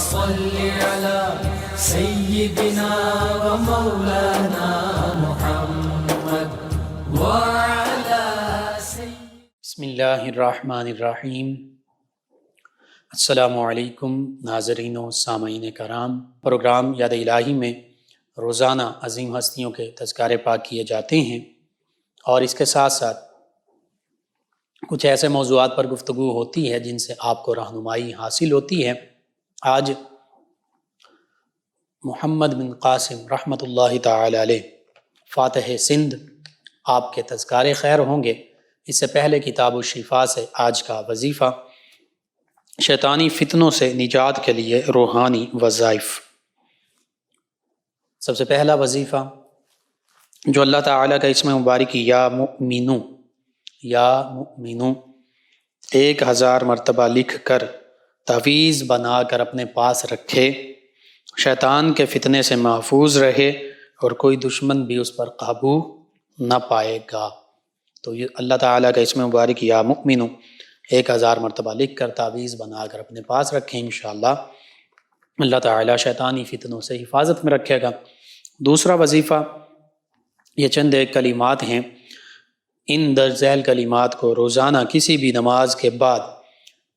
صل على سيدنا ومولانا محمد وعلى بسم اللہ الرحمن الرحیم۔ السلام علیکم ناظرین و سامعین کرام۔ پروگرام یاد الہی میں روزانہ عظیم ہستیوں کے تذکارے پاک کیے جاتے ہیں، اور اس کے ساتھ ساتھ کچھ ایسے موضوعات پر گفتگو ہوتی ہے جن سے آپ کو رہنمائی حاصل ہوتی ہے۔ آج محمد بن قاسم رحمۃ اللہ تعالی علیہ فاتح سندھ آپ کے تذکارے خیر ہوں گے۔ اس سے پہلے کتاب الشفا سے آج کا وظیفہ، شیطانی فتنوں سے نجات کے لیے روحانی وظائف۔ سب سے پہلا وظیفہ جو اللہ تعالیٰ کا اسم مبارک یا مؤمنو 1000 مرتبہ لکھ کر تعویذ بنا کر اپنے پاس رکھے، شیطان کے فتنے سے محفوظ رہے اور کوئی دشمن بھی اس پر قابو نہ پائے گا۔ تو یہ اللہ تعالیٰ کا اسم مبارک یا مؤمنو 1000 مرتبہ لکھ کر تعویذ بنا کر اپنے پاس رکھیں، انشاءاللہ اللہ تعالیٰ شیطانی فتنوں سے حفاظت میں رکھے گا۔ دوسرا وظیفہ، یہ چند ایک کلمات ہیں، ان درج ذیل کلمات کو روزانہ کسی بھی نماز کے بعد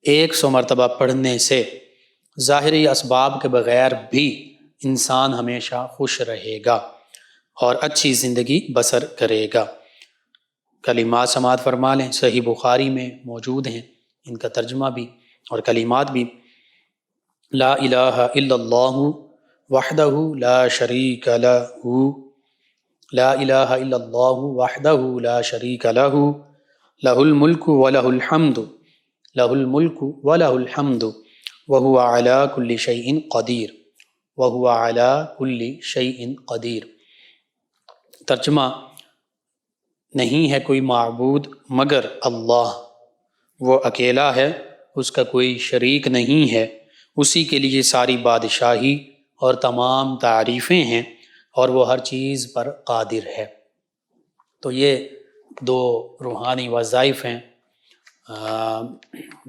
100 مرتبہ پڑھنے سے ظاہری اسباب کے بغیر بھی انسان ہمیشہ خوش رہے گا اور اچھی زندگی بسر کرے گا۔ کلمات سماعت فرما لیں، صحیح بخاری میں موجود ہیں، ان کا ترجمہ بھی اور کلمات بھی۔ لا الہ الا اللہ وحدہ لا شریک لہ، لا الہ الا اللہ وحدہ لا شریک لہ، لہ الملک ولہ الحمد، لہ الملک ولہ الحمد وہو علی کل شیء قدیر، وہو علی کل شیء قدیر۔ ترجمہ، نہیں ہے کوئی معبود مگر اللہ، وہ اکیلا ہے، اس کا کوئی شریک نہیں ہے، اسی کے لیے ساری بادشاہی اور تمام تعریفیں ہیں، اور وہ ہر چیز پر قادر ہے۔ تو یہ 2 روحانی وظائف ہیں،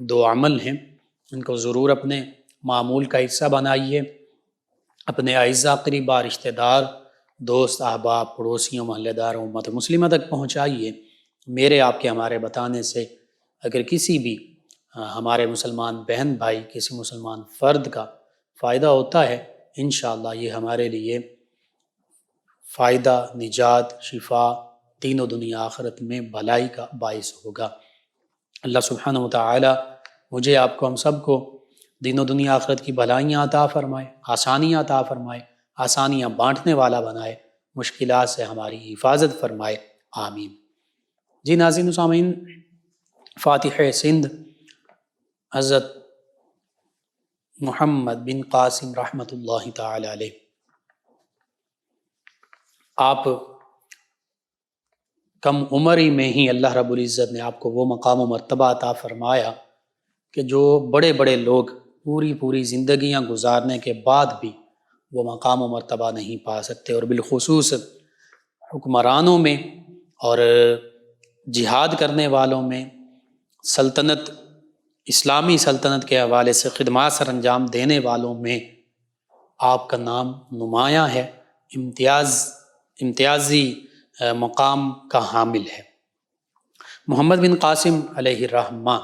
2 عمل ہیں، ان کو ضرور اپنے معمول کا حصہ بنائیے، اپنے اعزاء قریبا، رشتہ دار، دوست احباب، پڑوسیوں، محلے دار، امت مسلمہ تک پہنچائیے۔ میرے آپ کے ہمارے بتانے سے اگر کسی بھی ہمارے مسلمان بہن بھائی، کسی مسلمان فرد کا فائدہ ہوتا ہے، انشاءاللہ یہ ہمارے لیے فائدہ، نجات، شفا، تینوں دنیا آخرت میں بھلائی کا باعث ہوگا۔ اللہ سبحانہ وتعالی مجھے آپ کو، ہم سب کو دین و دنیا آخرت کی بھلائیاں عطا فرمائے، آسانیاں عطا فرمائے، آسانیاں بانٹنے والا بنائے، مشکلات سے ہماری حفاظت فرمائے، آمین۔ جی ناظرین و سامعین، فاتح سندھ حضرت محمد بن قاسم رحمۃ اللہ تعالی علیہ، آپ کم عمری میں ہی اللہ رب العزت نے آپ کو وہ مقام و مرتبہ عطا فرمایا کہ جو بڑے بڑے لوگ پوری زندگیاں گزارنے کے بعد بھی وہ مقام و مرتبہ نہیں پا سکتے، اور بالخصوص حکمرانوں میں اور جہاد کرنے والوں میں، سلطنت، اسلامی سلطنت کے حوالے سے خدمات سر انجام دینے والوں میں آپ کا نام نمایاں ہے، امتیازی مقام کا حامل ہے۔ محمد بن قاسم علیہ الرحمہ،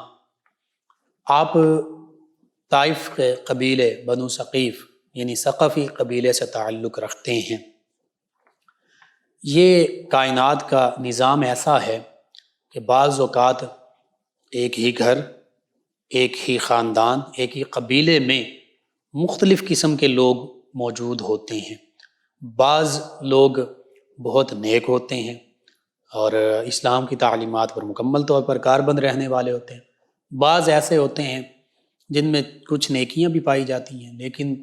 آپ طائف کے قبیلے بنو ثقیف یعنی ثقفی قبیلے سے تعلق رکھتے ہیں۔ یہ کائنات کا نظام ایسا ہے کہ بعض اوقات ایک ہی گھر، ایک ہی خاندان، ایک ہی قبیلے میں مختلف قسم کے لوگ موجود ہوتے ہیں۔ بعض لوگ بہت نیک ہوتے ہیں اور اسلام کی تعلیمات پر مکمل طور پر کاربند رہنے والے ہوتے ہیں۔ بعض ایسے ہوتے ہیں جن میں کچھ نیکیاں بھی پائی جاتی ہیں لیکن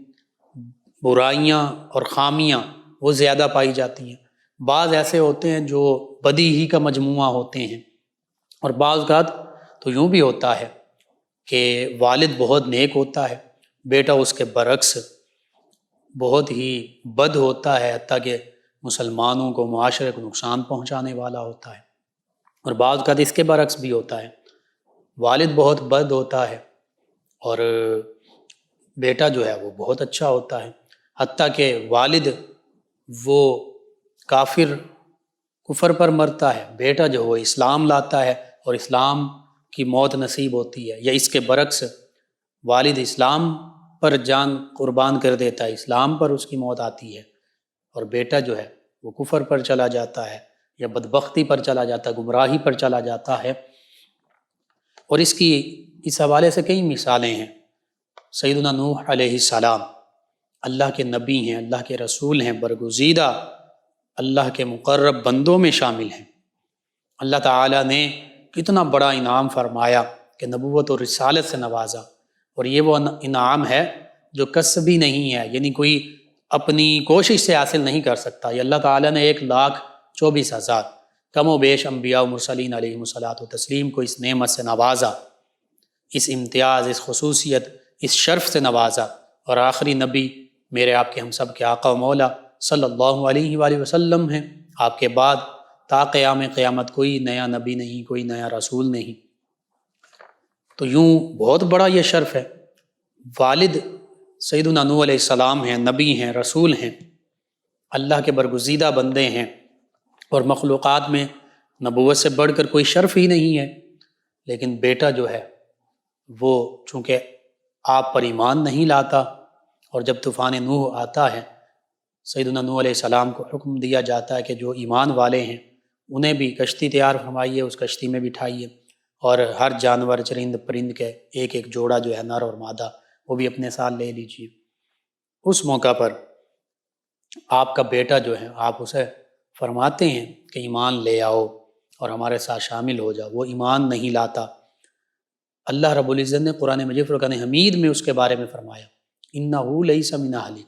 برائیاں اور خامیاں وہ زیادہ پائی جاتی ہیں۔ بعض ایسے ہوتے ہیں جو بدی ہی کا مجموعہ ہوتے ہیں، اور بعض اوقات تو یوں بھی ہوتا ہے کہ والد بہت نیک ہوتا ہے، بیٹا اس کے برعکس بہت ہی بد ہوتا ہے، حتیٰ کہ مسلمانوں کو، معاشرے کو نقصان پہنچانے والا ہوتا ہے۔ اور بعض اوقات اس کے برعکس بھی ہوتا ہے، والد بہت بد ہوتا ہے اور بیٹا جو ہے وہ بہت اچھا ہوتا ہے، حتیٰ کہ والد وہ کفر پر مرتا ہے، بیٹا جو وہ اسلام لاتا ہے اور اسلام کی موت نصیب ہوتی ہے، یا اس کے برعکس والد اسلام پر جان قربان کر دیتا ہے، اسلام پر اس کی موت آتی ہے، اور بیٹا جو ہے وہ کفر پر چلا جاتا ہے یا بدبختی پر چلا جاتا ہے، گمراہی پر چلا جاتا ہے۔ اور اس حوالے سے کئی مثالیں ہیں۔ سیدنا نوح علیہ السلام اللہ کے نبی ہیں، اللہ کے رسول ہیں، برگزیدہ اللہ کے مقرب بندوں میں شامل ہیں۔ اللہ تعالیٰ نے کتنا بڑا انعام فرمایا کہ نبوت اور رسالت سے نوازا، اور یہ وہ انعام ہے جو کسبی نہیں ہے، یعنی کوئی اپنی کوشش سے حاصل نہیں کر سکتا۔ یہ اللہ تعالیٰ نے 1,24,000 کم و بیش انبیاء و مرسلین علیہم الصلاۃ والتسلیم کو اس نعمت سے نوازا، اس امتیاز، اس خصوصیت، اس شرف سے نوازا، اور آخری نبی میرے آپ کے ہم سب کے آقا و مولا صلی اللہ علیہ وآلہ وسلم ہیں۔ آپ کے بعد تا قیام قیامت کوئی نیا نبی نہیں، کوئی نیا رسول نہیں۔ تو یوں بہت بڑا یہ شرف ہے۔ والد سیدنا نوح علیہ السلام ہیں، نبی ہیں، رسول ہیں، اللہ کے برگزیدہ بندے ہیں، اور مخلوقات میں نبوت سے بڑھ کر کوئی شرف ہی نہیں ہے۔ لیکن بیٹا جو ہے وہ چونکہ آپ پر ایمان نہیں لاتا، اور جب طوفان نوح آتا ہے سیدنا نوح علیہ السلام کو حکم دیا جاتا ہے کہ جو ایمان والے ہیں انہیں بھی کشتی تیار فرمائیے، اس کشتی میں بٹھائیے، اور ہر جانور چرند پرند کے ایک ایک جوڑا جو ہے نر اور مادہ وہ بھی اپنے ساتھ لے لیجیے۔ اس موقع پر آپ کا بیٹا جو ہے آپ اسے فرماتے ہیں کہ ایمان لے آؤ اور ہمارے ساتھ شامل ہو جاؤ، وہ ایمان نہیں لاتا۔ اللہ رب العزت نے قرآن مجید فرقان حمید میں اس کے بارے میں فرمایا اِنَّهُ لَيْسَ مِنْ أَهْلِكَ،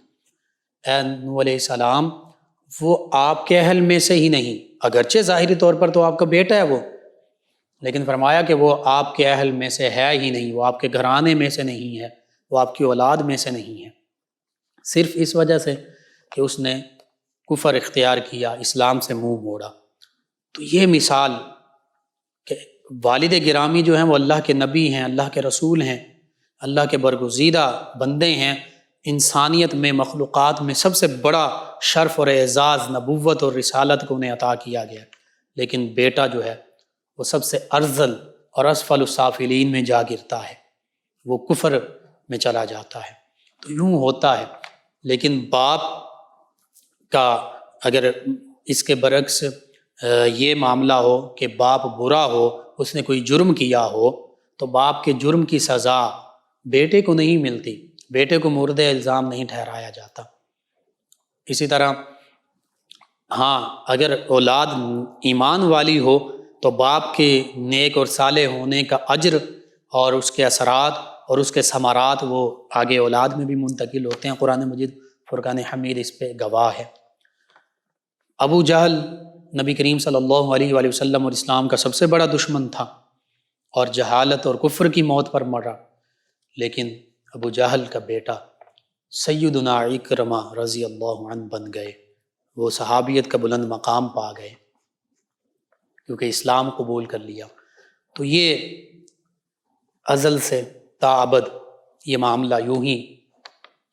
اے نوح علیہ السلام وہ آپ کے اہل میں سے ہی نہیں، اگرچہ ظاہری طور پر تو آپ کا بیٹا ہے وہ، لیکن فرمایا کہ وہ آپ کے اہل میں سے ہے ہی نہیں، وہ آپ کے گھرانے میں سے نہیں ہے، وہ آپ کی اولاد میں سے نہیں ہے، صرف اس وجہ سے کہ اس نے کفر اختیار کیا، اسلام سے منہ موڑا۔ تو یہ مثال کہ والد گرامی جو ہیں وہ اللہ کے نبی ہیں، اللہ کے رسول ہیں، اللہ کے برگزیدہ بندے ہیں، انسانیت میں، مخلوقات میں سب سے بڑا شرف اور اعزاز نبوت اور رسالت کو انہیں عطا کیا گیا، لیکن بیٹا جو ہے وہ سب سے ارذل اور اسفل السافلین میں جا گرتا ہے، وہ کفر میں چلا جاتا ہے۔ تو یوں ہوتا ہے۔ لیکن باپ کا اگر اس کے برعکس یہ معاملہ ہو کہ باپ برا ہو، اس نے کوئی جرم کیا ہو، تو باپ کے جرم کی سزا بیٹے کو نہیں ملتی، بیٹے کو مورد الزام نہیں ٹھہرایا جاتا۔ اسی طرح ہاں اگر اولاد ایمان والی ہو تو باپ کے نیک اور صالح ہونے کا اجر اور اس کے اثرات اور اس کے ثمرات وہ آگے اولاد میں بھی منتقل ہوتے ہیں۔ قرآن مجید فرقان حمید اس پہ گواہ ہے۔ ابو جہل نبی کریم صلی اللہ علیہ وآلہ وسلم اور اسلام کا سب سے بڑا دشمن تھا، اور جہالت اور کفر کی موت پر مرا، لیکن ابو جہل کا بیٹا سیدنا اکرمہ رضی اللہ عنہ بن گئے، وہ صحابیت کا بلند مقام پا گئے کیونکہ اسلام قبول کر لیا۔ تو یہ ازل سے تا ابد یہ معاملہ یوں ہی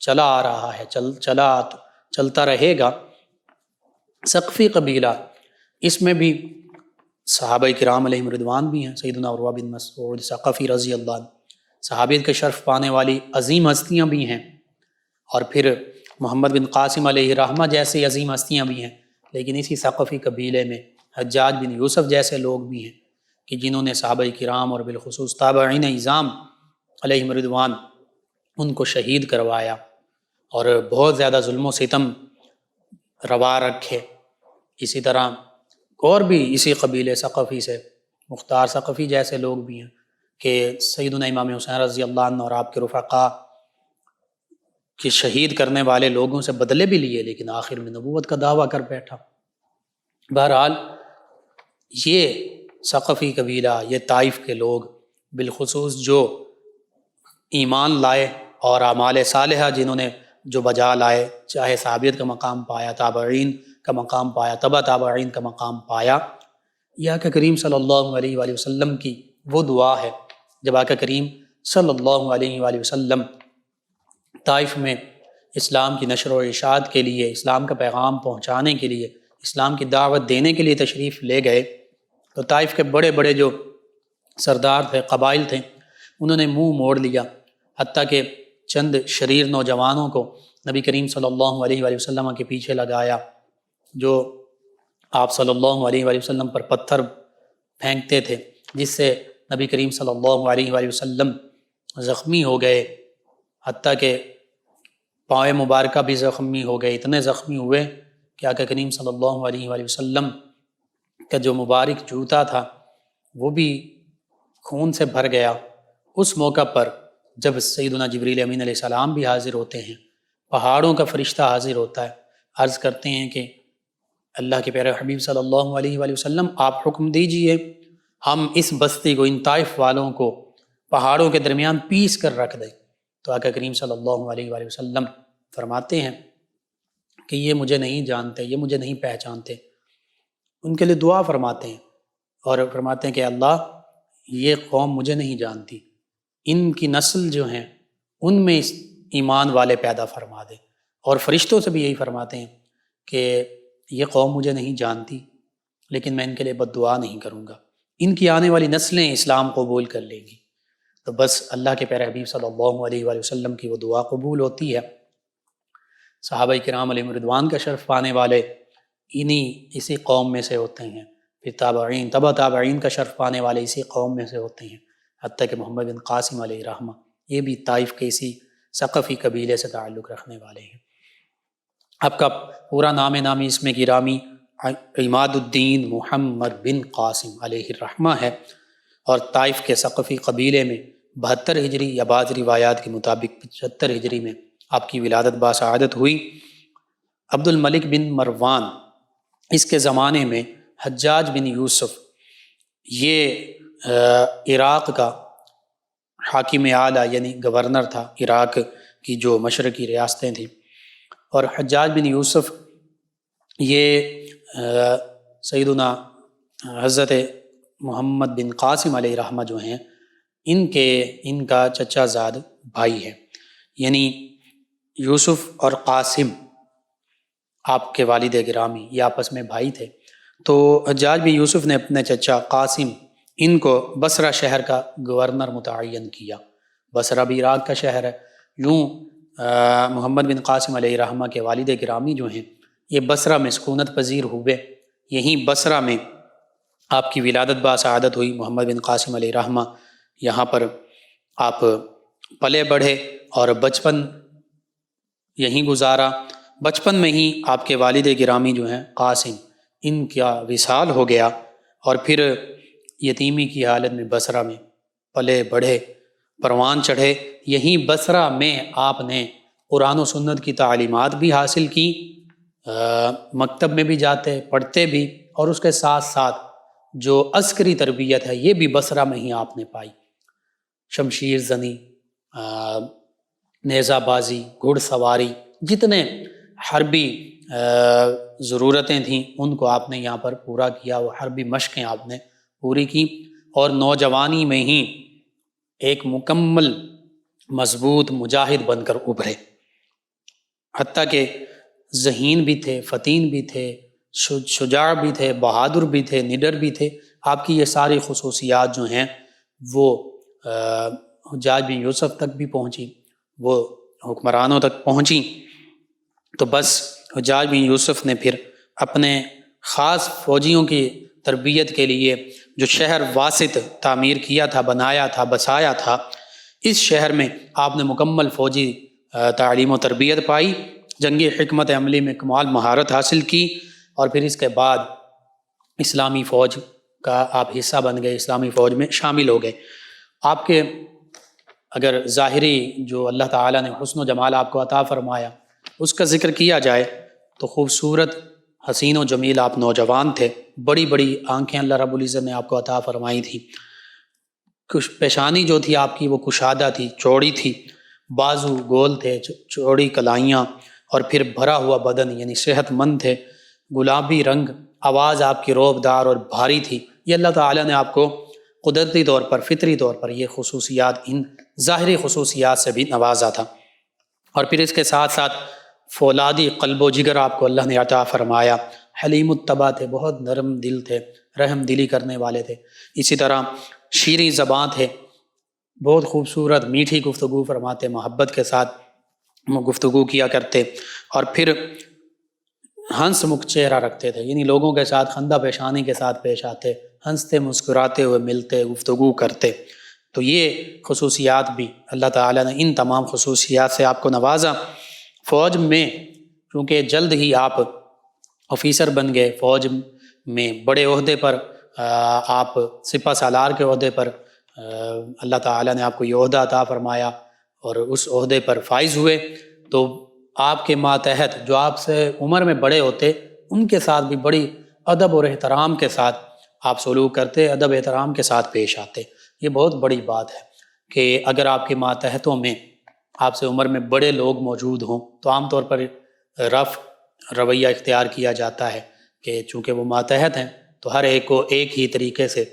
چلا آ رہا ہے، چلتا رہے گا۔ ثقفی قبیلہ، اس میں بھی صحابہ کرام علیہم رضوان بھی ہیں، سیدنا عروہ بن مسعود ثقفی رضی اللہ عنہ، صحابیت کے شرف پانے والی عظیم ہستیاں بھی ہیں، اور پھر محمد بن قاسم علیہ رحمہ جیسی عظیم ہستیاں بھی ہیں، لیکن اسی ثقفی قبیلے میں حجاج بن یوسف جیسے لوگ بھی ہیں کہ جنہوں نے صحابہ کرام اور بالخصوص تابعین اعظام علیہم رضوان ان کو شہید کروایا اور بہت زیادہ ظلم و ستم روا رکھے۔ اسی طرح اور بھی اسی قبیلے ثقفی سے مختار ثقفی جیسے لوگ بھی ہیں کہ سیدنا امام حسین رضی اللہ عنہ اور آپ کے رفقا کی شہید کرنے والے لوگوں سے بدلے بھی لیے، لیکن آخر میں نبوت کا دعویٰ کر بیٹھا۔ بہرحال یہ ثقفی قبیلہ، یہ طائف کے لوگ بالخصوص جو ایمان لائے اور اعمال صالحہ جنہوں نے جو بجا لائے، چاہے صحابیت کا مقام پایا، تابعین کا مقام پایا، تبع تابعین کا مقام پایا، یہ آقا کریم صلی اللہ علیہ وآلہ وسلم کی وہ دعا ہے جب آقا کریم صلی اللہ علیہ وآلہ وسلم طائف میں اسلام کی نشر و اشاعت کے لیے، اسلام کا پیغام پہنچانے کے لیے، اسلام کی دعوت دینے کے لیے تشریف لے گئے تو طائف کے بڑے بڑے جو سردار تھے، قبائل تھے، انہوں نے منہ موڑ لیا، حتیٰ کہ چند شریر نوجوانوں کو نبی کریم صلی اللہ علیہ وآلہ وسلم کے پیچھے لگایا، جو آپ صلی اللہ علیہ وآلہ وسلم پر پتھر پھینکتے تھے، جس سے نبی کریم صلی اللہ علیہ وآلہ وسلم زخمی ہو گئے، حتیٰ کہ پاؤں مبارکہ بھی زخمی ہو گئے، اتنے زخمی ہوئے کہ آقا کریم صلی اللہ علیہ وآلہ وسلم کا جو مبارک جوتا تھا وہ بھی خون سے بھر گیا۔ اس موقع پر جب سیدنا جبریل امین علیہ السلام بھی حاضر ہوتے ہیں، پہاڑوں کا فرشتہ حاضر ہوتا ہے، عرض کرتے ہیں کہ اللہ کے پیارے حبیب صلی اللہ علیہ وآلہ وسلم آپ حکم دیجئے ہم اس بستی کو، ان طائف والوں کو پہاڑوں کے درمیان پیس کر رکھ دیں۔ تو آقا کریم صلی اللہ علیہ وآلہ وسلم فرماتے ہیں کہ یہ مجھے نہیں جانتے، یہ مجھے نہیں پہچانتے، ان کے لیے دعا فرماتے ہیں اور فرماتے ہیں کہ اللہ یہ قوم مجھے نہیں جانتی، ان کی نسل جو ہیں ان میں اس ایمان والے پیدا فرما دے، اور فرشتوں سے بھی یہی فرماتے ہیں کہ یہ قوم مجھے نہیں جانتی لیکن میں ان کے لیے بد دعا نہیں کروں گا، ان کی آنے والی نسلیں اسلام قبول کر لیں گی۔ تو بس اللہ کے پیارے حبیب صلی اللہ علیہ وآلہ وسلم کی وہ دعا قبول ہوتی ہے۔ صحابہ کرام علیہم رضوان کا شرف پانے والے اسی قوم میں سے ہوتے ہیں، پھر تابعین، تبع تابعین کا شرف پانے والے اسی قوم میں سے ہوتے ہیں، حتیٰ کہ محمد بن قاسم علیہ رحمہ یہ بھی طائف کے اسی ثقفی قبیلے سے تعلق رکھنے والے ہیں۔ آپ کا پورا نام نامی اسم گرامی عماد الدین محمد بن قاسم علیہ الرحمہ ہے، اور طائف کے ثقفی قبیلے میں 72 ہجری یا بعض روایات کے مطابق 75 ہجری میں آپ کی ولادت باسعادت ہوئی۔ عبد الملک بن مروان، اس کے زمانے میں حجاج بن یوسف یہ عراق کا حاکم اعلیٰ یعنی گورنر تھا، عراق کی جو مشرقی ریاستیں تھیں، اور حجاج بن یوسف یہ سیدنا حضرت محمد بن قاسم علیہ رحمہ جو ہیں ان کا چچا زاد بھائی ہے، یعنی یوسف اور قاسم آپ کے والد گرامی یہ آپس میں بھائی تھے۔ تو حجاج بن یوسف نے اپنے چچا قاسم ان کو بصرہ شہر کا گورنر متعین کیا۔ بصرہ بھی عراق کا شہر ہے۔ یوں محمد بن قاسم علیہ رحمہ کے والد گرامی جو ہیں یہ بصرہ میں سکونت پذیر ہوئے، یہیں بصرہ میں آپ کی ولادت باسعادت ہوئی۔ محمد بن قاسم علیہ رحمہ یہاں پر آپ پلے بڑھے اور بچپن یہیں گزارا۔ بچپن میں ہی آپ کے والد گرامی جو ہیں قاسم ان کا وصال ہو گیا، اور پھر یتیمی کی حالت میں بصرہ میں پلے بڑھے، پروان چڑھے۔ یہیں بصرہ میں آپ نے قرآن و سنت کی تعلیمات بھی حاصل کی، مکتب میں بھی جاتے پڑھتے بھی، اور اس کے ساتھ ساتھ جو عسکری تربیت ہے یہ بھی بصرہ میں ہی آپ نے پائی۔ شمشیر زنی، نیزہ بازی، گھڑ سواری، جتنے حربی ضرورتیں تھیں ان کو آپ نے یہاں پر پورا کیا، وہ حربی مشقیں آپ نے پوری کی، اور نوجوانی میں ہی ایک مکمل مضبوط مجاہد بن کر ابھرے، حتیٰ کہ ذہین بھی تھے، فتین بھی تھے، شجاع بھی تھے، بہادر بھی تھے، نڈر بھی تھے۔ آپ کی یہ ساری خصوصیات جو ہیں وہ حجاج بن یوسف تک بھی پہنچی، وہ حکمرانوں تک پہنچی۔ تو بس حجاج بن یوسف نے پھر اپنے خاص فوجیوں کی تربیت کے لیے جو شہر واسط تعمیر کیا تھا، بنایا تھا، بسایا تھا، اس شہر میں آپ نے مکمل فوجی تعلیم و تربیت پائی، جنگی حکمت عملی میں کمال مہارت حاصل کی، اور پھر اس کے بعد اسلامی فوج کا آپ حصہ بن گئے، اسلامی فوج میں شامل ہو گئے۔ آپ کے اگر ظاہری جو اللہ تعالیٰ نے حسن و جمال آپ کو عطا فرمایا اس کا ذکر کیا جائے تو خوبصورت، حسین و جمیل آپ نوجوان تھے، بڑی بڑی آنکھیں اللہ رب العزت نے آپ کو عطا فرمائی تھیں، پیشانی جو تھی آپ کی وہ کشادہ تھی، چوڑی تھی، بازو گول تھے، چوڑی کلائیاں، اور پھر بھرا ہوا بدن یعنی صحت مند تھے، گلابی رنگ، آواز آپ کی روب دار اور بھاری تھی۔ یہ اللہ تعالیٰ نے آپ کو قدرتی طور پر، فطری طور پر یہ خصوصیات، ان ظاہری خصوصیات سے بھی نوازا تھا۔ اور پھر اس کے ساتھ ساتھ فولادی قلب و جگر آپ کو اللہ نے عطا فرمایا، حلیم الطبع تھے، بہت نرم دل تھے، رحم دلی کرنے والے تھے، اسی طرح شیریں زباں تھے، بہت خوبصورت میٹھی گفتگو فرماتے، محبت کے ساتھ گفتگو کیا کرتے، اور پھر ہنس مکھ چہرہ رکھتے تھے، یعنی لوگوں کے ساتھ خندہ پیشانی کے ساتھ پیش آتے، ہنستے مسکراتے ہوئے ملتے، گفتگو کرتے۔ تو یہ خصوصیات بھی اللہ تعالیٰ نے ان تمام خصوصیات سے آپ کو نوازا۔ فوج میں چونکہ جلد ہی آپ آفیسر بن گئے، فوج میں بڑے عہدے پر آپ سپہ سالار کے عہدے پر اللہ تعالیٰ نے آپ کو یہ عہدہ عطا فرمایا اور اس عہدے پر فائز ہوئے، تو آپ کے ماتحت جو آپ سے عمر میں بڑے ہوتے ان کے ساتھ بھی بڑی ادب اور احترام کے ساتھ آپ سلوک کرتے، ادب احترام کے ساتھ پیش آتے۔ یہ بہت بڑی بات ہے کہ اگر آپ کے ماتحتوں میں آپ سے عمر میں بڑے لوگ موجود ہوں تو عام طور پر رویہ اختیار کیا جاتا ہے کہ چونکہ وہ ماتحت ہیں تو ہر ایک کو ایک ہی طریقے سے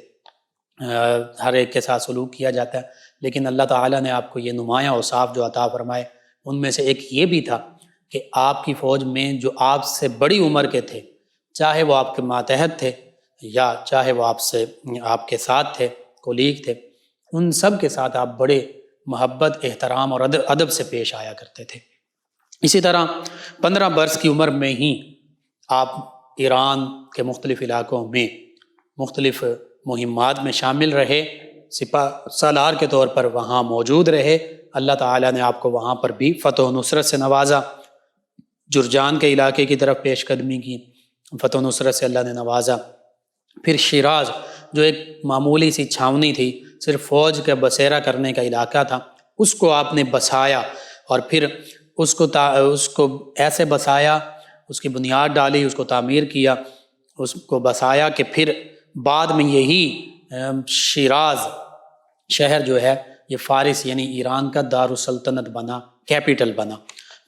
ہر ایک کے ساتھ سلوک کیا جاتا ہے، لیکن اللہ تعالیٰ نے آپ کو یہ نمایاں اوصاف جو عطا فرمائے ان میں سے ایک یہ بھی تھا کہ آپ کی فوج میں جو آپ سے بڑی عمر کے تھے، چاہے وہ آپ کے ماتحت تھے یا چاہے وہ آپ کے ساتھ تھے، کولیگ تھے، ان سب کے ساتھ آپ بڑے محبت، احترام اور ادب سے پیش آیا کرتے تھے۔ اسی طرح 15 برس کی عمر میں ہی آپ ایران کے مختلف علاقوں میں مختلف مہمات میں شامل رہے، سپہ سالار کے طور پر وہاں موجود رہے۔ اللہ تعالیٰ نے آپ کو وہاں پر بھی فتح و نصرت سے نوازا، جرجان کے علاقے کی طرف پیش قدمی کی، فتح و نصرت سے اللہ نے نوازا۔ پھر شیراز جو ایک معمولی سی چھاونی تھی، صرف فوج کا بسیرا کرنے کا علاقہ تھا، اس کو آپ نے بسایا اور پھر اس کو ایسے بسایا، اس کی بنیاد ڈالی، اس کو تعمیر کیا، اس کو بسایا کہ پھر بعد میں یہی شیراز شہر جو ہے یہ فارس یعنی ایران کا دارالسلطنت بنا، کیپٹل بنا۔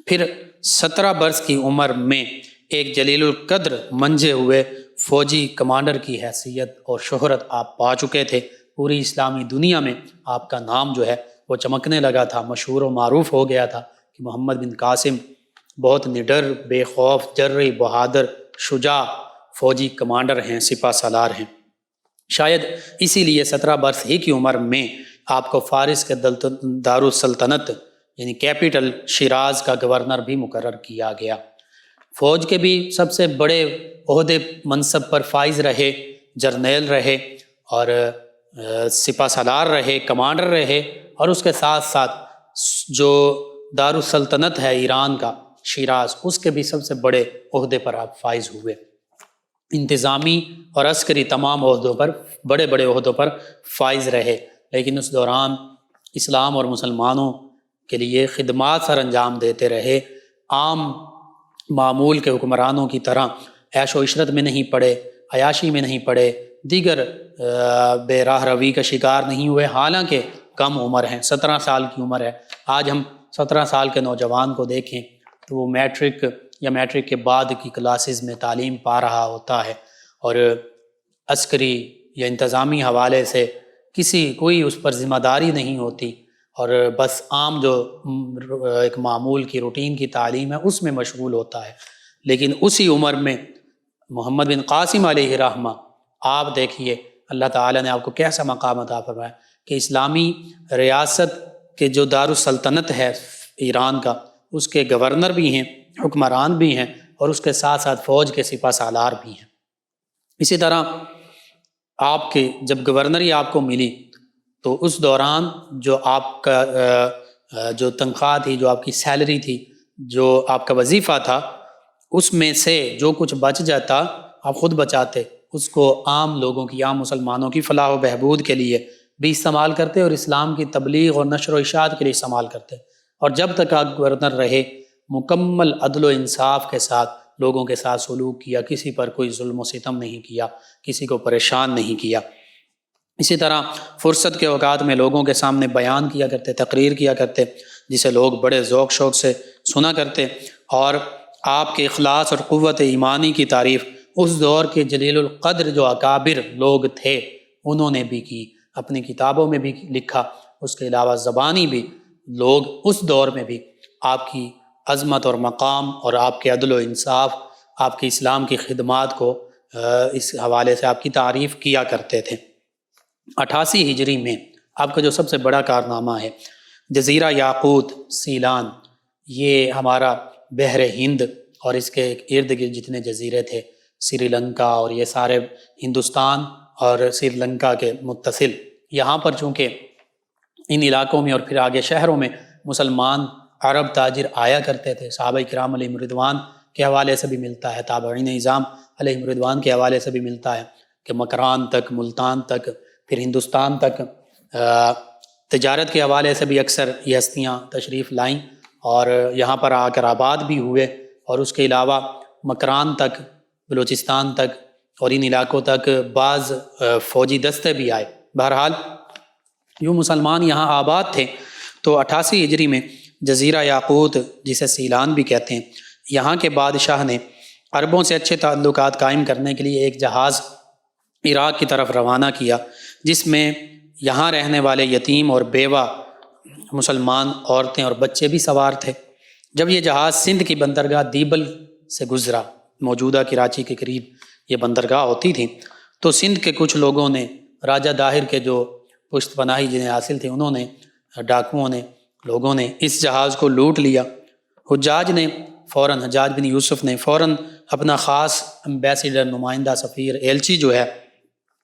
پھر 17 برس کی عمر میں ایک جلیل القدر منجے ہوئے فوجی کمانڈر کی حیثیت اور شہرت آپ پا چکے تھے، پوری اسلامی دنیا میں آپ کا نام جو ہے وہ چمکنے لگا تھا، مشہور و معروف ہو گیا تھا کہ محمد بن قاسم بہت نڈر، بے خوف، جرئی، بہادر، شجاع فوجی کمانڈر ہیں، سپہ سالار ہیں۔ شاید اسی لیے 17 برس ہی کی عمر میں آپ کو فارس کے دارالسلطنت یعنی کیپٹل شیراز کا گورنر بھی مقرر کیا گیا۔ فوج کے بھی سب سے بڑے عہدے منصب پر فائز رہے، جرنیل رہے اور سپہ سالار رہے، کمانڈر رہے، اور اس کے ساتھ ساتھ جو دارالسلطنت ہے ایران کا شیراز، اس کے بھی سب سے بڑے عہدے پر آپ فائز ہوئے۔ انتظامی اور عسکری تمام عہدوں پر، بڑے بڑے عہدوں پر فائز رہے، لیکن اس دوران اسلام اور مسلمانوں کے لیے خدمات سر انجام دیتے رہے، عام معمول کے حکمرانوں کی طرح عیش و عشرت میں نہیں پڑے، عیاشی میں نہیں پڑے، دیگر بے راہ روی کا شکار نہیں ہوئے، حالانکہ کم عمر ہیں، 17 سال کی عمر ہے۔ آج ہم 17 سال کے نوجوان کو دیکھیں تو وہ میٹرک یا میٹرک کے بعد کی کلاسز میں تعلیم پا رہا ہوتا ہے، اور عسکری یا انتظامی حوالے سے کوئی اس پر ذمہ داری نہیں ہوتی، اور بس عام جو ایک معمول کی روٹین کی تعلیم ہے اس میں مشغول ہوتا ہے۔ لیکن اسی عمر میں محمد بن قاسم علیہ الرحمہ، آپ دیکھیے اللہ تعالیٰ نے آپ کو کیسا مقام عطا فرمایا کہ اسلامی ریاست کے جو دارالسلطنت ہے ایران کا، اس کے گورنر بھی ہیں، حکمران بھی ہیں، اور اس کے ساتھ ساتھ فوج کے سپہ سالار بھی ہیں۔ اسی طرح آپ کے جب گورنری آپ کو ملی تو اس دوران جو آپ کا جو تنخواہ تھی، جو آپ کی سیلری تھی، جو آپ کا وظیفہ تھا، اس میں سے جو کچھ بچ جاتا آپ خود بچاتے، اس کو عام لوگوں کی، عام مسلمانوں کی فلاح و بہبود کے لیے بھی استعمال کرتے اور اسلام کی تبلیغ اور نشر و اشاعت کے لیے استعمال کرتے۔ اور جب تک آپ گورنر رہے مکمل عدل و انصاف کے ساتھ لوگوں کے ساتھ سلوک کیا، کسی پر کوئی ظلم و ستم نہیں کیا، کسی کو پریشان نہیں کیا۔ اسی طرح فرصت کے اوقات میں لوگوں کے سامنے بیان کیا کرتے، تقریر کیا کرتے، جسے لوگ بڑے ذوق شوق سے سنا کرتے، اور آپ کے اخلاص اور قوت ایمانی کی تعریف اس دور کے جلیل القدر جو اکابر لوگ تھے انہوں نے بھی کی، اپنی کتابوں میں بھی لکھا۔ اس کے علاوہ زبانی بھی لوگ اس دور میں بھی آپ کی عظمت اور مقام اور آپ کے عدل و انصاف، آپ کی اسلام کی خدمات کو اس حوالے سے آپ کی تعریف کیا کرتے تھے۔ 88 ہجری میں آپ کا جو سب سے بڑا کارنامہ ہے جزیرہ یاقوت سیلان، یہ ہمارا بحر ہند اور اس کے ارد گرد جتنے جزیرے تھے، سری لنکا اور یہ سارے ہندوستان اور سری لنکا کے متصل، یہاں پر چونکہ ان علاقوں میں اور پھر آگے شہروں میں مسلمان عرب تاجر آیا کرتے تھے، صحابہ کرام علیہم رضوان کے حوالے سے بھی ملتا ہے، تابعین اعظام علیہم رضوان کے حوالے سے بھی ملتا ہے کہ مکران تک، ملتان تک، پھر ہندوستان تک تجارت کے حوالے سے بھی اکثر یہ ہستیاں تشریف لائیں اور یہاں پر آ کر آباد بھی ہوئے، اور اس کے علاوہ مکران تک، بلوچستان تک اور ان علاقوں تک بعض فوجی دستے بھی آئے۔ بہرحال یوں مسلمان یہاں آباد تھے۔ تو 88 ہجری میں جزیرہ یاقوت، جسے سیلان بھی کہتے ہیں، یہاں کے بادشاہ نے عربوں سے اچھے تعلقات قائم کرنے کے لیے ایک جہاز عراق کی طرف روانہ کیا، جس میں یہاں رہنے والے یتیم اور بیوہ مسلمان عورتیں اور بچے بھی سوار تھے۔ جب یہ جہاز سندھ کی بندرگاہ دیبل سے گزرا، موجودہ کراچی کے قریب یہ بندرگاہ ہوتی تھی، تو سندھ کے کچھ لوگوں نے، راجہ داہر کے جو پشت پناہی جنہیں حاصل تھی، انہوں نے، ڈاکوؤں نے، لوگوں نے اس جہاز کو لوٹ لیا۔ حجاج بن یوسف نے فوراً اپنا خاص ایمبیسیڈر، نمائندہ، سفیر، ایلچی جو ہے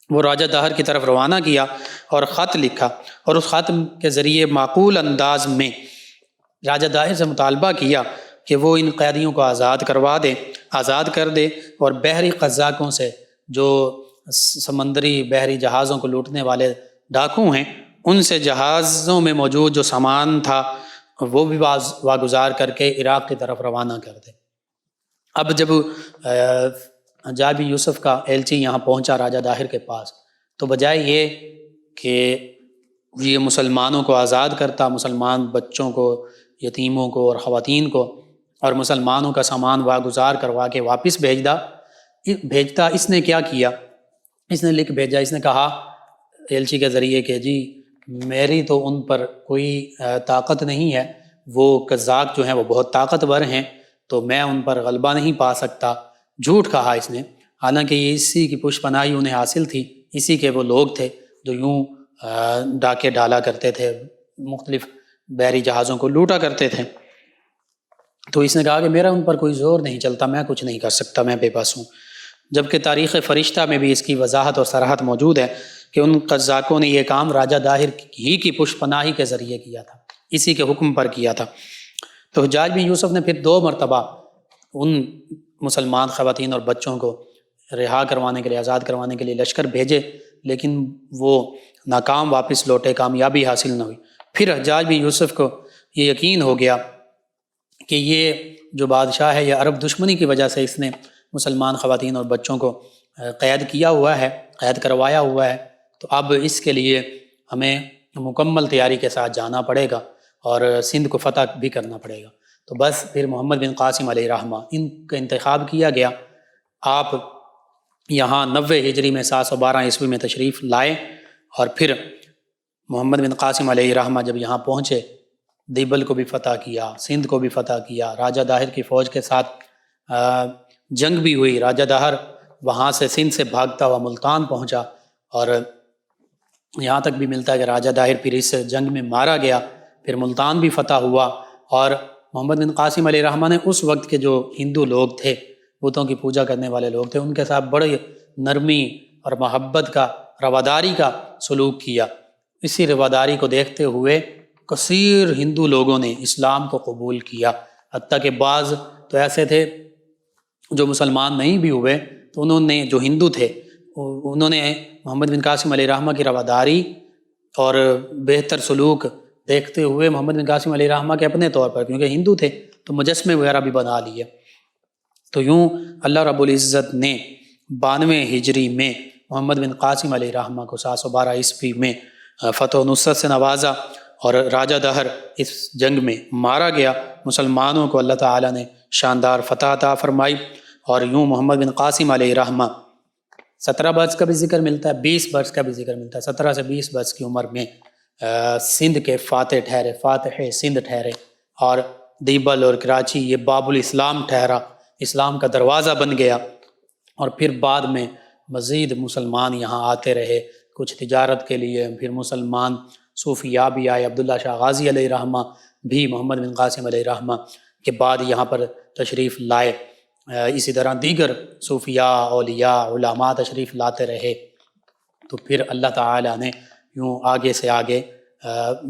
وہ راجہ داہر کی طرف روانہ کیا اور خط لکھا، اور اس خط کے ذریعے معقول انداز میں راجہ داہر سے مطالبہ کیا کہ وہ ان قیدیوں کو آزاد کر دے اور بحری قزاقوں سے، جو سمندری بحری جہازوں کو لوٹنے والے ڈاکو ہیں، ان سے جہازوں میں موجود جو سامان تھا وہ بھی واگزار کر کے عراق کی طرف روانہ کر دے۔ اب جب حجاج بن یوسف کا ایلچی یہاں پہنچا راجہ داہر کے پاس، تو بجائے یہ کہ یہ مسلمانوں کو آزاد کرتا، مسلمان بچوں کو، یتیموں کو اور خواتین کو، اور مسلمانوں کا سامان واگزار کروا کے واپس بھیجتا، اس نے کیا کیا؟ اس نے لکھ بھیجا، اس نے کہا ایلچی کے ذریعے کہ جی میری تو ان پر کوئی طاقت نہیں ہے، وہ قزاق جو ہیں وہ بہت طاقتور ہیں، تو میں ان پر غلبہ نہیں پا سکتا۔ جھوٹ کہا اس نے، حالانکہ یہ اسی کی پشت پناہی انہیں حاصل تھی، اسی کے وہ لوگ تھے جو یوں ڈاکے ڈالا کرتے تھے، مختلف بحری جہازوں کو لوٹا کرتے تھے۔ تو اس نے کہا کہ میرا ان پر کوئی زور نہیں چلتا، میں کچھ نہیں کر سکتا، میں بے بس ہوں۔ جبکہ تاریخ فرشتہ میں بھی اس کی وضاحت اور صراحت موجود ہے کہ ان قزاقوں نے یہ کام راجہ داہر ہی کی پشت پناہی کے ذریعے کیا تھا، اسی کے حکم پر کیا تھا۔ تو حجاج بن یوسف نے پھر 2 مرتبہ ان مسلمان خواتین اور بچوں کو رہا کروانے کے لیے، آزاد کروانے کے لیے لشکر بھیجے، لیکن وہ ناکام واپس لوٹے، کامیابی حاصل نہ ہوئی۔ پھر حجاج بن یوسف کو یہ یقین ہو گیا کہ یہ جو بادشاہ ہے، یہ عرب دشمنی کی وجہ سے اس نے مسلمان خواتین اور بچوں کو قید کیا ہوا ہے، قید کروایا ہوا ہے، تو اب اس کے لیے ہمیں مکمل تیاری کے ساتھ جانا پڑے گا اور سندھ کو فتح بھی کرنا پڑے گا۔ تو بس پھر محمد بن قاسم علیہ رحمہ، ان کا انتخاب کیا گیا۔ آپ یہاں 90 ہجری میں 712 عیسوی میں تشریف لائے، اور پھر محمد بن قاسم علیہ رحمہ جب یہاں پہنچے، دیبل کو بھی فتح کیا، سندھ کو بھی فتح کیا، راجہ داہر کی فوج کے ساتھ جنگ بھی ہوئی۔ راجہ داہر وہاں سے سندھ سے بھاگتا ہوا ملتان پہنچا، اور یہاں تک بھی ملتا ہے کہ راجہ داہر پھر اس جنگ میں مارا گیا، پھر ملتان بھی فتح ہوا۔ اور محمد بن قاسم علیہ رحمہ نے اس وقت کے جو ہندو لوگ تھے، بتوں کی پوجا کرنے والے لوگ تھے، ان کے ساتھ بڑے نرمی اور محبت کا، رواداری کا سلوک کیا۔ اسی رواداری کو دیکھتے ہوئے کثیر ہندو لوگوں نے اسلام کو قبول کیا، حتیٰ کہ بعض تو ایسے تھے جو مسلمان نہیں بھی ہوئے، تو انہوں نے، جو ہندو تھے، انہوں نے محمد بن قاسم علیہ رحمہ کی رواداری اور بہتر سلوک دیکھتے ہوئے محمد بن قاسم علیہ رحمہ کے اپنے طور پر، کیونکہ ہندو تھے تو مجسمے وغیرہ بھی بنا لیے۔ تو یوں اللہ رب العزت نے 92 ہجری میں محمد بن قاسم علیہ رحمہ کو 712 عیسوی میں فتح و نصرت سے نوازا، اور راجہ داہر اس جنگ میں مارا گیا۔ مسلمانوں کو اللہ تعالیٰ نے شاندار فتح عطا فرمائی، اور یوں محمد بن قاسم علیہ رحمہ 17 برس کا بھی ذکر ملتا ہے، 20 برس کا بھی ذکر ملتا ہے، 17 سے 20 برس کی عمر میں سندھ کے فاتح سندھ ٹھہرے، اور دیبل اور کراچی یہ باب الاسلام ٹھہرا، اسلام کا دروازہ بن گیا، اور پھر بعد میں مزید مسلمان یہاں آتے رہے، کچھ تجارت کے لیے، پھر مسلمان صوفیاء بھی آئے، عبداللہ شاہ غازی علیہ رحمہ بھی محمد بن قاسم علیہ رحمہ کے بعد یہاں پر تشریف لائے، اسی طرح دیگر صوفیاء، اولیاء، علماء تشریف لاتے رہے۔ تو پھر اللہ تعالیٰ نے یوں آگے سے آگے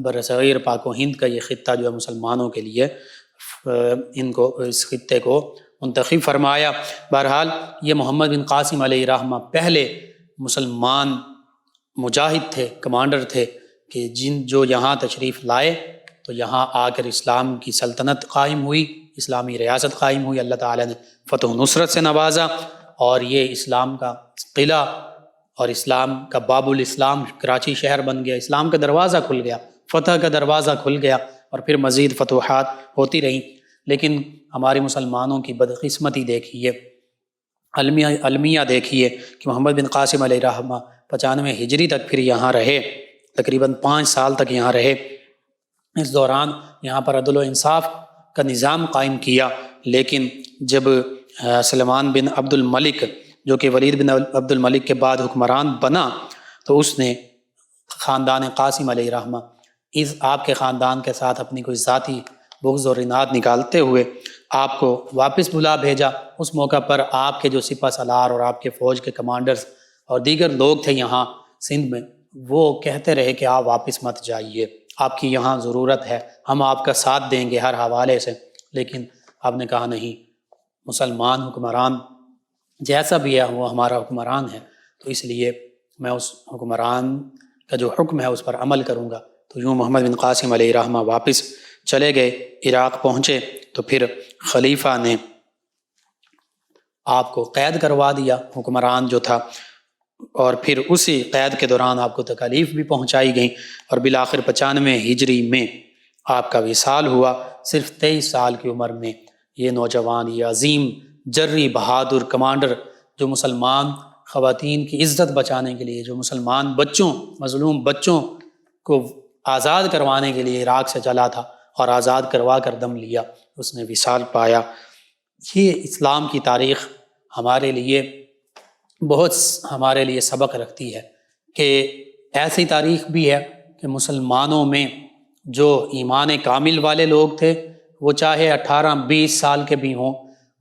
برصغیر پاک و ہند کا یہ خطہ جو ہے مسلمانوں کے لیے ان کو اس خطے کو منتخب فرمایا۔ بہرحال یہ محمد بن قاسم علیہ رحمہ پہلے مسلمان مجاہد تھے، کمانڈر تھے کہ جو یہاں تشریف لائے تو یہاں آ کر اسلام کی سلطنت قائم ہوئی، اسلامی ریاست قائم ہوئی، اللہ تعالیٰ نے فتح و نصرت سے نوازا، اور یہ اسلام کا قلعہ اور اسلام کا باب الاسلام کراچی شہر بن گیا، اسلام کا دروازہ کھل گیا، فتح کا دروازہ کھل گیا، اور پھر مزید فتوحات ہوتی رہیں۔ لیکن ہمارے مسلمانوں کی بدقسمتی دیکھیے، المیہ دیکھیے کہ محمد بن قاسم علیہ رحمہ 95 ہجری تک پھر یہاں رہے، تقریباً 5 سال تک یہاں رہے۔ اس دوران یہاں پر عدل و انصاف کا نظام قائم کیا، لیکن جب سلمان بن عبد الملک جو کہ ولید بن عبد الملک کے بعد حکمران بنا، تو اس نے خاندان قاسم علیہ رحمہ اس آپ کے خاندان کے ساتھ اپنی کوئی ذاتی بغض اور اناد نکالتے ہوئے آپ کو واپس بلا بھیجا۔ اس موقع پر آپ کے جو سپہ سالار اور آپ کے فوج کے کمانڈرز اور دیگر لوگ تھے یہاں سندھ میں، وہ کہتے رہے کہ آپ واپس مت جائیے، آپ کی یہاں ضرورت ہے، ہم آپ کا ساتھ دیں گے ہر حوالے سے۔ لیکن آپ نے کہا نہیں، مسلمان حکمران جیسا بھی ہے وہ ہمارا حکمران ہے، تو اس لیے میں اس حکمران کا جو حکم ہے اس پر عمل کروں گا۔ تو یوں محمد بن قاسم علیہ رحمہ واپس چلے گئے، عراق پہنچے تو پھر خلیفہ نے آپ کو قید کروا دیا، حکمران جو تھا، اور پھر اسی قید کے دوران آپ کو تکالیف بھی پہنچائی گئیں، اور بالآخر 95 ہجری میں آپ کا وصال ہوا۔ صرف 23 سال کی عمر میں یہ نوجوان، یہ عظیم جری بہادر کمانڈر جو مسلمان خواتین کی عزت بچانے کے لیے، جو مسلمان بچوں، مظلوم بچوں کو آزاد کروانے کے لیے عراق سے چلا تھا اور آزاد کروا کر دم لیا، اس نے وصال پایا۔ یہ اسلام کی تاریخ ہمارے لیے سبق رکھتی ہے کہ ایسی تاریخ بھی ہے کہ مسلمانوں میں جو ایمان کامل والے لوگ تھے، وہ چاہے 18-20 سال کے بھی ہوں،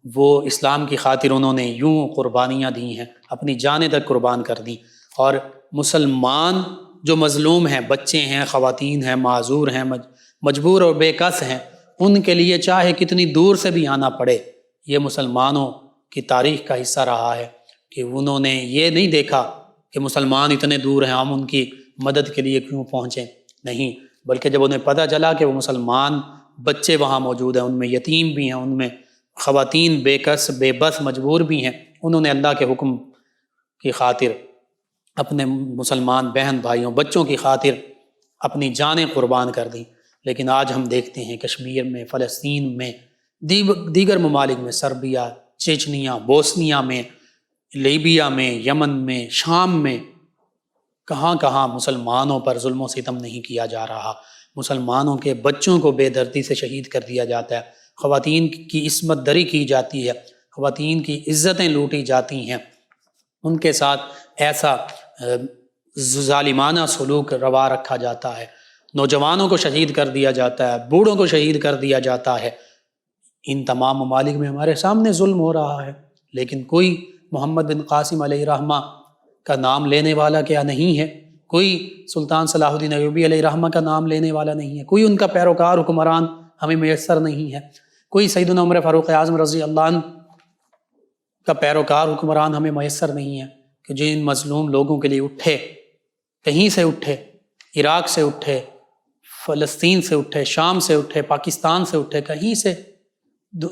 وہ اسلام کی خاطر انہوں نے یوں قربانیاں دی ہیں، اپنی جانیں تک قربان کر دیں۔ اور مسلمان جو مظلوم ہیں، بچے ہیں، خواتین ہیں، معذور ہیں، مجبور اور بے کس ہیں، ان کے لیے چاہے کتنی دور سے بھی آنا پڑے، یہ مسلمانوں کی تاریخ کا حصہ رہا ہے کہ انہوں نے یہ نہیں دیکھا کہ مسلمان اتنے دور ہیں، ہم ان کی مدد کے لیے کیوں پہنچیں، نہیں، بلکہ جب انہیں پتہ چلا کہ وہ مسلمان بچے وہاں موجود ہیں، ان میں یتیم بھی ہیں، ان میں خواتین بے کس بے بس مجبور بھی ہیں، انہوں نے اللہ کے حکم کی خاطر اپنے مسلمان بہن بھائیوں بچوں کی خاطر اپنی جانیں قربان کر دیں۔ لیکن آج ہم دیکھتے ہیں کشمیر میں، فلسطین میں، دیگر ممالک میں، سربیا، چیچنیا، بوسنیا میں، لیبیا میں، یمن میں، شام میں، کہاں کہاں مسلمانوں پر ظلم و ستم نہیں کیا جا رہا، مسلمانوں کے بچوں کو بے دردی سے شہید کر دیا جاتا ہے، خواتین کی عصمت دری کی جاتی ہے، خواتین کی عزتیں لوٹی جاتی ہیں، ان کے ساتھ ایسا ظالمانہ سلوک روا رکھا جاتا ہے، نوجوانوں کو شہید کر دیا جاتا ہے، بوڑھوں کو شہید کر دیا جاتا ہے۔ ان تمام ممالک میں ہمارے سامنے ظلم ہو رہا ہے، لیکن کوئی محمد بن قاسم علیہ رحمہ کا نام لینے والا کیا نہیں ہے، کوئی سلطان صلاح الدین ایوبی علیہ رحمہ کا نام لینے والا نہیں ہے، کوئی ان کا پیروکار حکمران ہمیں میسر نہیں ہے، کوئی سیدنا عمر فاروق اعظم رضی اللہ عنہ کا پیروکار حکمران ہمیں میسر نہیں ہے کہ جن مظلوم لوگوں کے لیے اٹھے، کہیں سے اٹھے، عراق سے اٹھے، فلسطین سے اٹھے، شام سے اٹھے، پاکستان سے اٹھے، کہیں سے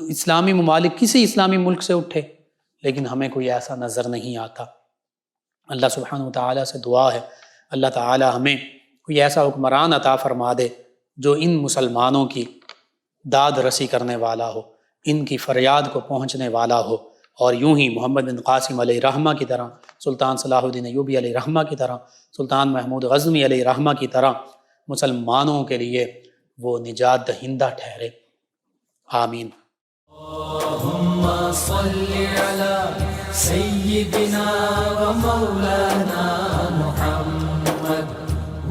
اسلامی ممالک، کسی اسلامی ملک سے اٹھے، لیکن ہمیں کوئی ایسا نظر نہیں آتا۔ اللہ سبحانہ وتعالیٰ سے دعا ہے اللہ تعالیٰ ہمیں کوئی ایسا حکمران عطا فرما دے جو ان مسلمانوں کی داد رسی کرنے والا ہو، ان کی فریاد کو پہنچنے والا ہو، اور یوں ہی محمد بن قاسم علیہ رحمہ کی طرح، سلطان صلاح الدین ایوبی علیہ رحمہ کی طرح، سلطان محمود غزنوی علیہ رحمہ کی طرح مسلمانوں کے لیے وہ نجات دہندہ ٹھہرے۔ آمین۔ اللهم صل على سيدنا ومولانا محمد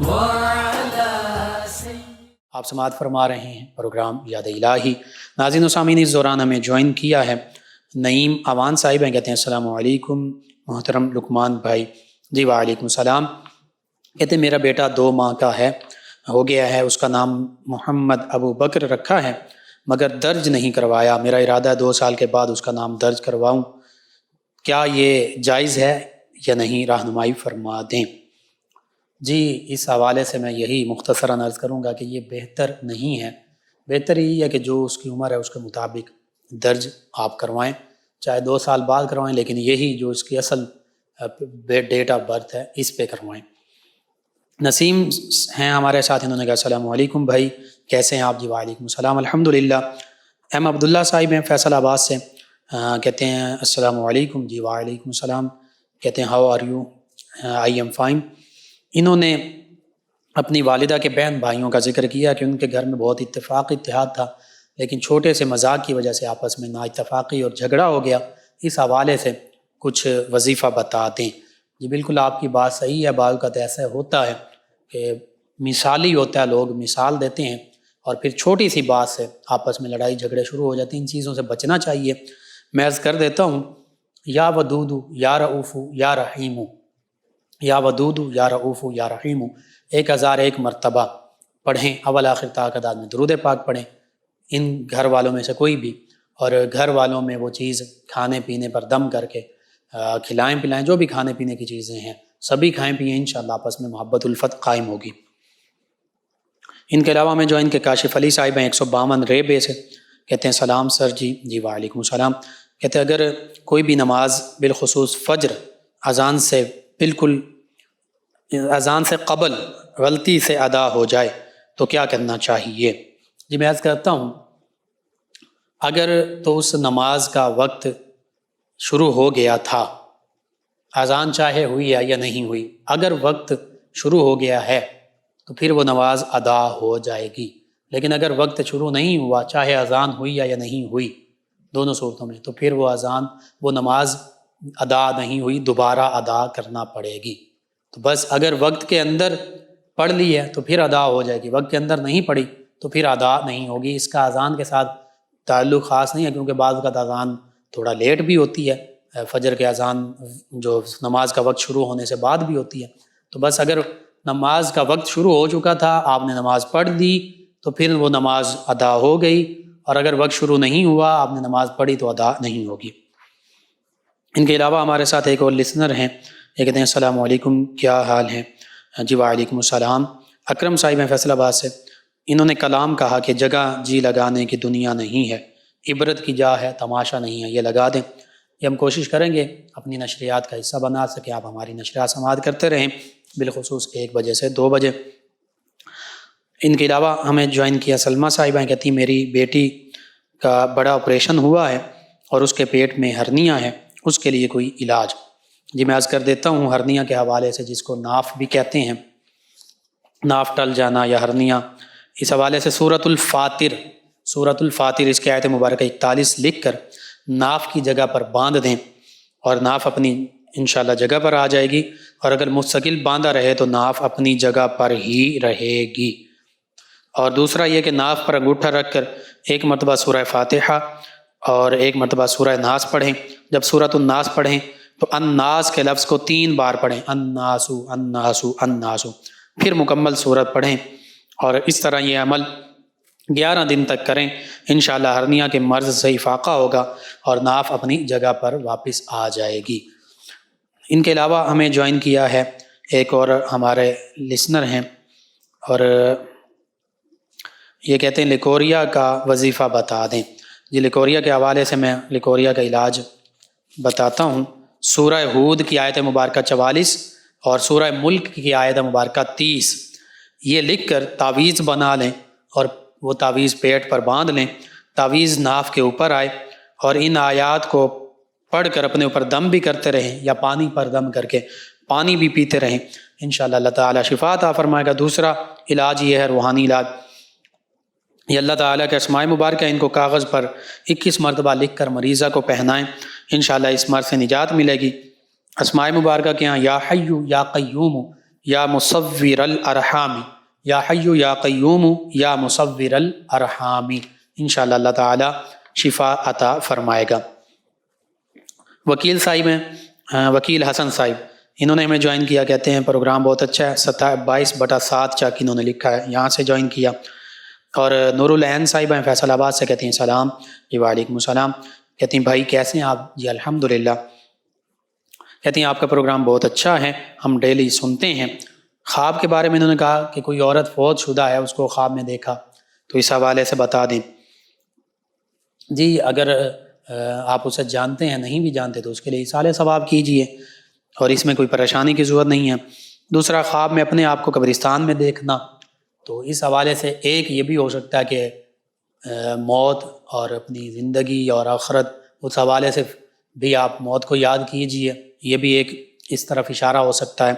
وعلى آپ سماعت فرما رہے ہیں پروگرام یاد الہی۔ ناظرین و سامعین، اس دوران ہمیں جوائن کیا ہے نعیم اوان صاحب ہیں، کہتے ہیں السلام علیکم محترم لقمان بھائی۔ جی وعلیکم السلام۔ کہتے ہیں میرا بیٹا 2 ماہ کا ہو گیا ہے، اس کا نام محمد ابو بکر رکھا ہے مگر درج نہیں کروایا، میرا ارادہ ہے 2 سال کے بعد اس کا نام درج کرواؤں، کیا یہ جائز ہے یا نہیں؟ رہنمائی فرما دیں۔ جی اس حوالے سے میں یہی مختصراً عرض کروں گا کہ یہ بہتر نہیں ہے، بہتر یہی ہے کہ جو اس کی عمر ہے اس کے مطابق درج آپ کروائیں، چاہے 2 سال بعد کروائیں، لیکن یہی جو اس کی اصل ڈیٹ آف برتھ ہے اس پہ کروائیں۔ نسیم ہیں ہمارے ساتھ، انہوں نے کہا السلام علیکم بھائی، کیسے ہیں آپ؟ جی وعلیکم السلام الحمدللہ۔ ایم عبداللہ صاحب ہیں فیصل آباد سے، کہتے ہیں السلام علیکم۔ جی وعلیکم السلام۔ کہتے ہیں how are you? I am fine. انہوں نے اپنی والدہ کے بہن بھائیوں کا ذکر کیا کہ ان کے گھر میں بہت اتفاق اتحاد تھا، لیکن چھوٹے سے مذاق کی وجہ سے آپس میں نا اتفاقی اور جھگڑا ہو گیا، اس حوالے سے کچھ وظیفہ بتا دیں۔ جی بالکل آپ کی بات صحیح ہے، بعض اوقات ایسا ہوتا ہے کہ مثالی ہوتا ہے، لوگ مثال دیتے ہیں اور پھر چھوٹی سی بات سے آپس میں لڑائی جھگڑے شروع ہو جاتے ہیں، ان چیزوں سے بچنا چاہیے۔ میں عرض کر دیتا ہوں یا ودودو یا رؤوفو یا رحیمو، یا ودودو یا رؤوفو یا رحیمو 1001 مرتبہ پڑھیں، اول آخر تعداد میں درود پاک پڑھیں، ان گھر والوں میں سے کوئی بھی، اور گھر والوں میں وہ چیز کھانے پینے پر دم کر کے کھلائیں پلائیں، جو بھی کھانے پینے کی چیزیں ہیں سبھی کھائیں پئیں، انشاءاللہ آپس میں محبت الفت قائم ہوگی۔ ان کے علاوہ میں جو ان کے کاشف علی صاحب ہیں 152 ریبے سے، کہتے ہیں سلام سر جی۔ جی وعلیکم السلام۔ کہتے ہیں اگر کوئی بھی نماز بالخصوص فجر اذان سے قبل غلطی سے ادا ہو جائے تو کیا کرنا چاہیے؟ جی میں عرض کرتا ہوں، اگر تو اس نماز کا وقت شروع ہو گیا تھا، اذان چاہے ہوئی ہے یا نہیں ہوئی، اگر وقت شروع ہو گیا ہے تو پھر وہ نماز ادا ہو جائے گی، لیکن اگر وقت شروع نہیں ہوا، چاہے اذان ہوئی یا نہیں ہوئی، دونوں صورتوں میں، تو پھر وہ نماز ادا نہیں ہوئی، دوبارہ ادا کرنا پڑے گی۔ تو بس اگر وقت کے اندر پڑھ لی ہے تو پھر ادا ہو جائے گی، وقت کے اندر نہیں پڑھی تو پھر ادا نہیں ہوگی۔ اس کا اذان کے ساتھ تعلق خاص نہیں ہے، کیونکہ بعض اوقات اذان تھوڑا لیٹ بھی ہوتی ہے، فجر کے اذان جو نماز کا وقت شروع ہونے سے بعد بھی ہوتی ہے۔ تو بس اگر نماز کا وقت شروع ہو چکا تھا، آپ نے نماز پڑھ لی تو پھر وہ نماز ادا ہو گئی، اور اگر وقت شروع نہیں ہوا، آپ نے نماز پڑھی تو ادا نہیں ہوگی۔ ان کے علاوہ ہمارے ساتھ ایک اور لسنر ہیں، یہ کہتے ہیں السلام علیکم، کیا حال ہے؟ جی وعلیکم السلام۔ اکرم صاحب ہیں فیصل آباد سے، انہوں نے کلام کہا کہ جگہ جی لگانے کی دنیا نہیں ہے، عبرت کی جا ہے تماشا نہیں ہے، یہ لگا دیں۔ یہ ہم کوشش کریں گے اپنی نشریات کا حصہ بنا سکیں، آپ ہماری نشریات سماعت کرتے رہیں، بالخصوص 1 بجے سے 2 بجے۔ ان کے علاوہ ہمیں جوائن کیا سلمہ صاحبہ، کہتی میری بیٹی کا بڑا آپریشن ہوا ہے اور اس کے پیٹ میں ہرنیا ہے، اس کے لیے کوئی علاج؟ جی میں عرض کر دیتا ہوں، ہرنیا کے حوالے سے، جس کو ناف بھی کہتے ہیں، ناف ٹل جانا یا ہرنیا، اس حوالے سے سورۃ الفاتر اس کی آیت مبارکہ 41 لکھ کر ناف کی جگہ پر باندھ دیں اور ناف اپنی انشاءاللہ جگہ پر آ جائے گی، اور اگر مستقل باندھا رہے تو ناف اپنی جگہ پر ہی رہے گی۔ اور دوسرا یہ کہ ناف پر انگوٹھا رکھ کر 1 مرتبہ سورہ فاتحہ اور 1 مرتبہ سورہ ناس پڑھیں۔ جب سورۃ الناس پڑھیں تو الناس کے لفظ کو 3 بار پڑھیں، الناسو الناسو الناسو، پھر مکمل سورت پڑھیں، اور اس طرح یہ عمل 11 دن تک کریں، انشاءاللہ ہرنیا کے مرض سے افاقہ ہوگا اور ناف اپنی جگہ پر واپس آ جائے گی۔ ان کے علاوہ ہمیں جوائن کیا ہے ایک اور ہمارے لسنر ہیں، اور یہ کہتے ہیں لیکوریا کا وظیفہ بتا دیں۔ جی لیکوریا کے حوالے سے میں لیکوریا کا علاج بتاتا ہوں۔ سورہ ہود کی آیت مبارکہ 44 اور سورہ ملک کی آیت مبارکہ 30 یہ لکھ کر تعویذ بنا لیں، اور وہ تعویذ پیٹ پر باندھ لیں، تعویذ ناف کے اوپر آئے، اور ان آیات کو پڑھ کر اپنے اوپر دم بھی کرتے رہیں، یا پانی پر دم کر کے پانی بھی پیتے رہیں، انشاءاللہ اللہ تعالیٰ شفا عطا فرمائے گا۔ دوسرا علاج یہ ہے روحانی علاج، یہ اللہ تعالیٰ کے اسماء مبارکہ، ان کو کاغذ پر 21 مرتبہ لکھ کر مریضہ کو پہنائیں، انشاءاللہ اس مرض سے نجات ملے گی۔ اسماء مبارکہ کے ہاں یا حیو یا قیوم یا مصور الارحام، یا حیو یا قیوم یا مصور الارحام، انشاءاللہ اللہ تعالیٰ شفا عطا فرمائے گا۔ وکیل صاحب ہیں، وکیل حسن صاحب، انہوں نے ہمیں جوائن کیا، کہتے ہیں پروگرام بہت اچھا ہے، 22/7 چاک انہوں نے لکھا ہے، یہاں سے جوائن کیا۔ اور نور العین صاحب ہیں فیصل آباد سے، کہتے ہیں سلام جی، وعلیکم السلام، کہتے ہیں بھائی کیسے ہیں آپ؟ جی الحمدللہ، کہتے ہیں آپ کا پروگرام بہت اچھا ہے، ہم ڈیلی سنتے ہیں۔ خواب کے بارے میں انہوں نے کہا کہ کوئی عورت فوت شدہ ہے، اس کو خواب میں دیکھا، تو اس حوالے سے بتا دیں۔ جی اگر آپ اسے جانتے ہیں، نہیں بھی جانتے تو اس کے لیے ایصال ثواب کیجئے، اور اس میں کوئی پریشانی کی ضرورت نہیں ہے۔ دوسرا، خواب میں اپنے آپ کو قبرستان میں دیکھنا، تو اس حوالے سے ایک یہ بھی ہو سکتا ہے کہ موت اور اپنی زندگی اور آخرت، اس حوالے سے بھی آپ موت کو یاد کیجئے، یہ بھی ایک اس طرف اشارہ ہو سکتا ہے،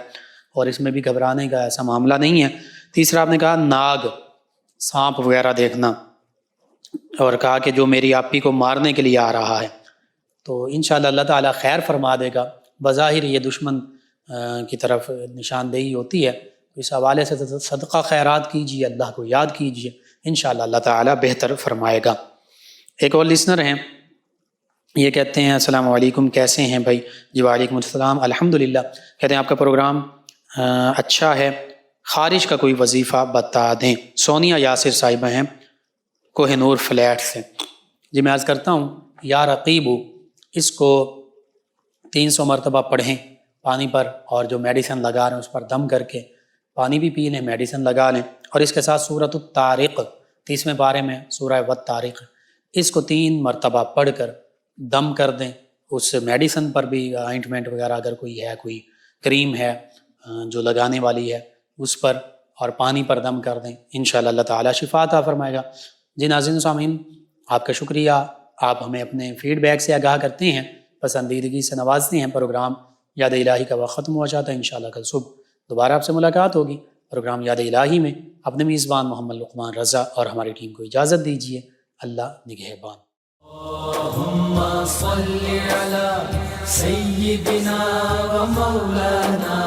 اور اس میں بھی گھبرانے کا ایسا معاملہ نہیں ہے۔ تیسرا آپ نے کہا ناگ، سانپ وغیرہ دیکھنا، اور کہا کہ جو میری آپی کو مارنے کے لیے آ رہا ہے، تو انشاءاللہ اللہ تعالیٰ خیر فرما دے گا۔ بظاہر یہ دشمن کی طرف نشاندہی ہوتی ہے، تو اس حوالے سے صدقہ خیرات کیجیے، اللہ کو یاد کیجیے، انشاءاللہ اللہ تعالیٰ بہتر فرمائے گا۔ ایک اور لسنر ہیں، یہ کہتے ہیں السلام علیکم، کیسے ہیں بھائی؟ جی وعلیکم السلام، الحمدللہ، کہتے ہیں آپ کا پروگرام اچھا ہے، خارج کا کوئی وظیفہ بتا دیں۔ سونیا یاسر صاحبہ ہیں کوہ نور فلیٹ سے۔ جی میں عرض کرتا ہوں، یا رقیبو، اس کو 300 مرتبہ پڑھیں پانی پر، اور جو میڈیسن لگا رہے ہیں اس پر دم کر کے پانی بھی پی لیں، میڈیسن لگا لیں، اور اس کے ساتھ سورۃ الطارق 30ویں پارے میں سورہ والطارق، اس کو 3 مرتبہ پڑھ کر دم کر دیں۔ اس میڈیسن پر بھی آئنٹمنٹ وغیرہ اگر کوئی ہے، کوئی کریم ہے جو لگانے والی ہے، اس پر اور پانی پر دم کر دیں، انشاءاللہ اللہ تعالیٰ شفا عطا فرمائے گا۔ جی ناظرین و سامعین، آپ کا شکریہ، آپ ہمیں اپنے فیڈ بیک سے آگاہ کرتے ہیں، پسندیدگی سے نوازتے ہیں۔ پروگرام یاد الہی کا وقت ختم ہوا چاہتا ہے، انشاءاللہ کل صبح دوبارہ آپ سے ملاقات ہوگی پروگرام یاد الہی میں۔ اپنے میزبان محمد لقمان رضا اور ہماری ٹیم کو اجازت دیجیے، اللہ نگہبان۔ اللہم صل علی سیدنا و مولانا